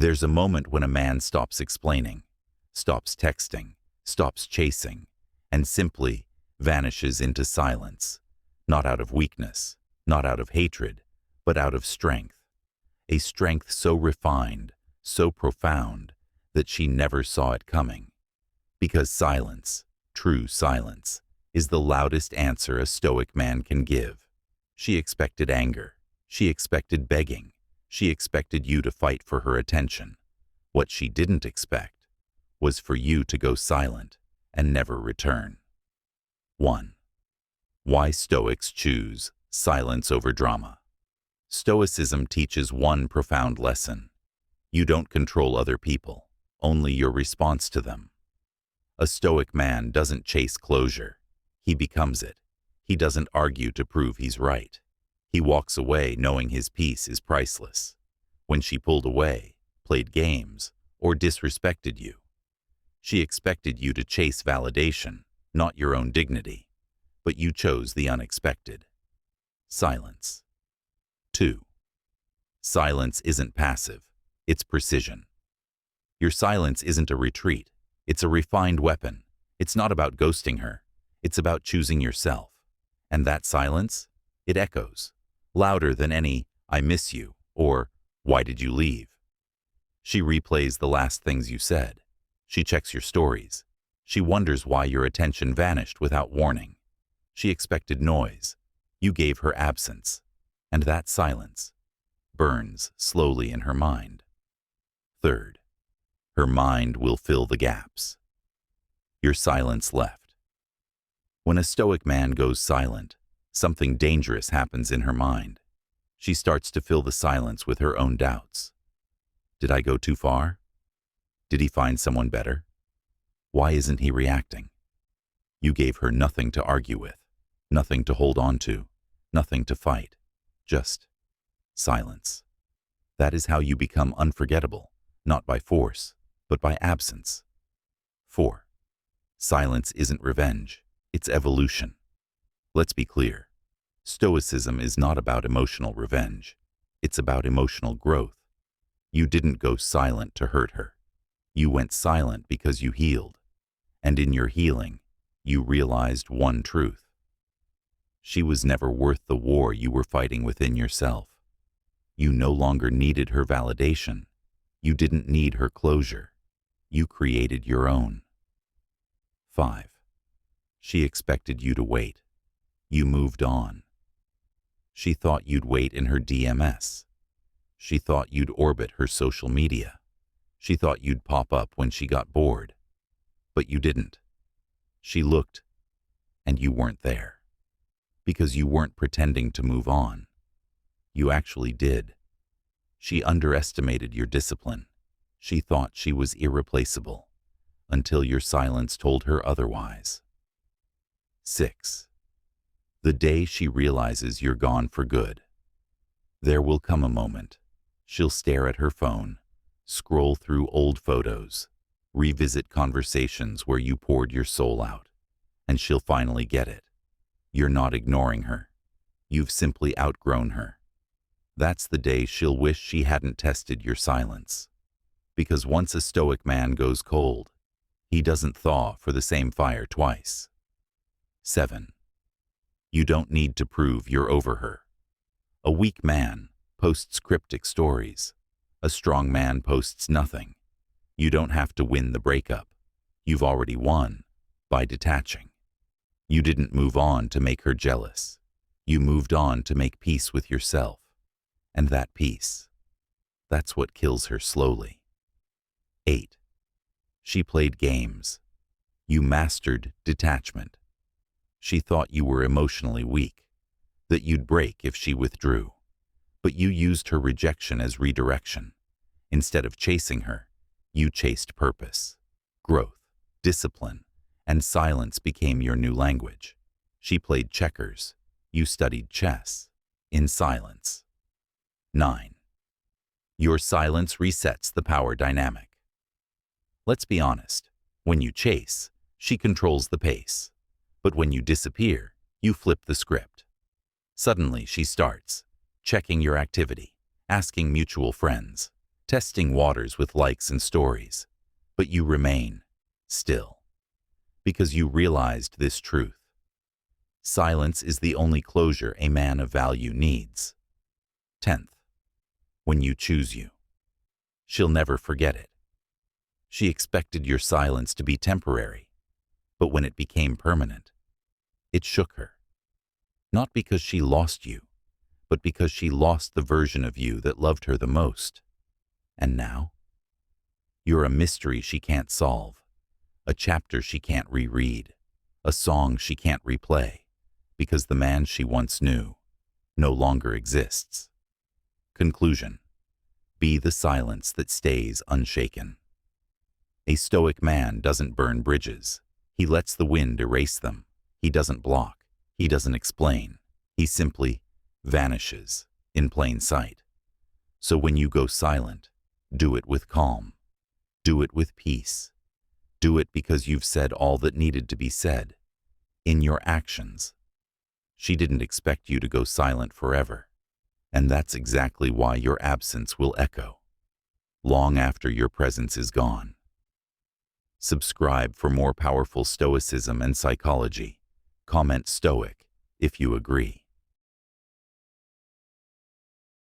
There's a moment when a man stops explaining, stops texting, stops chasing, and simply vanishes into silence, not out of weakness, not out of hatred, but out of strength. A strength so refined, so profound, that she never saw it coming. Because silence, true silence, is the loudest answer a Stoic man can give. She expected anger. She expected begging. She expected you to fight for her attention. What she didn't expect was for you to go silent and never return. 1. Why Stoics choose silence over drama. Stoicism teaches one profound lesson. You don't control other people, only your response to them. A Stoic man doesn't chase closure. He becomes it. He doesn't argue to prove he's right. He walks away knowing his peace is priceless. When she pulled away, played games, or disrespected you, she expected you to chase validation, not your own dignity. But you chose the unexpected. Silence. 2. Silence isn't passive, it's precision. Your silence isn't a retreat, it's a refined weapon. It's not about ghosting her, it's about choosing yourself. And that silence, it echoes, louder than any "I miss you" or "Why did you leave?" She replays the last things you said. She checks your stories. She wonders why your attention vanished without warning. She expected noise. You gave her absence. And that silence burns slowly in her mind. 3. Her mind will fill the gaps. Your silence left. When a Stoic man goes silent, something dangerous happens in her mind. She starts to fill the silence with her own doubts. Did I go too far? Did he find someone better? Why isn't he reacting? You gave her nothing to argue with, nothing to hold on to, nothing to fight. Just silence. That is how you become unforgettable, not by force, but by absence. 4. Silence isn't revenge, it's evolution. Let's be clear. Stoicism is not about emotional revenge. It's about emotional growth. You didn't go silent to hurt her. You went silent because you healed. And in your healing, you realized one truth. She was never worth the war you were fighting within yourself. You no longer needed her validation. You didn't need her closure. You created your own. 5. She expected you to wait. You moved on. She thought you'd wait in her DMS. She thought you'd orbit her social media. She thought you'd pop up when she got bored. But you didn't. She looked, and you weren't there. Because you weren't pretending to move on. You actually did. She underestimated your discipline. She thought she was irreplaceable, until your silence told her otherwise. 6. The day she realizes you're gone for good. There will come a moment. She'll stare at her phone, scroll through old photos, revisit conversations where you poured your soul out, and she'll finally get it. You're not ignoring her. You've simply outgrown her. That's the day she'll wish she hadn't tested your silence. Because once a Stoic man goes cold, he doesn't thaw for the same fire twice. 7. You don't need to prove you're over her. A weak man posts cryptic stories. A strong man posts nothing. You don't have to win the breakup. You've already won by detaching. You didn't move on to make her jealous. You moved on to make peace with yourself. And that peace, that's what kills her slowly. 8. She played games. You mastered detachment. She thought you were emotionally weak, that you'd break if she withdrew. But you used her rejection as redirection. Instead of chasing her, you chased purpose, growth, discipline, and silence became your new language. She played checkers. You studied chess in silence. 9. Your silence resets the power dynamic. Let's be honest. When you chase, she controls the pace. But when you disappear, you flip the script. Suddenly she starts checking your activity, asking mutual friends, testing waters with likes and stories, but you remain still because you realized this truth. Silence is the only closure a man of value needs. 10th, when you choose you. She'll never forget it. She expected your silence to be temporary, but when it became permanent, it shook her. Not because she lost you, but because she lost the version of you that loved her the most. And now? You're a mystery she can't solve, a chapter she can't reread, a song she can't replay, because the man she once knew no longer exists. Conclusion: be the silence that stays unshaken. A Stoic man doesn't burn bridges. He lets the wind erase them. He doesn't block. He doesn't explain. He simply vanishes in plain sight. So when you go silent, do it with calm. Do it with peace. Do it because you've said all that needed to be said. In your actions. She didn't expect you to go silent forever. And that's exactly why your absence will echo long after your presence is gone. Subscribe for more powerful Stoicism and psychology. Comment Stoic if you agree.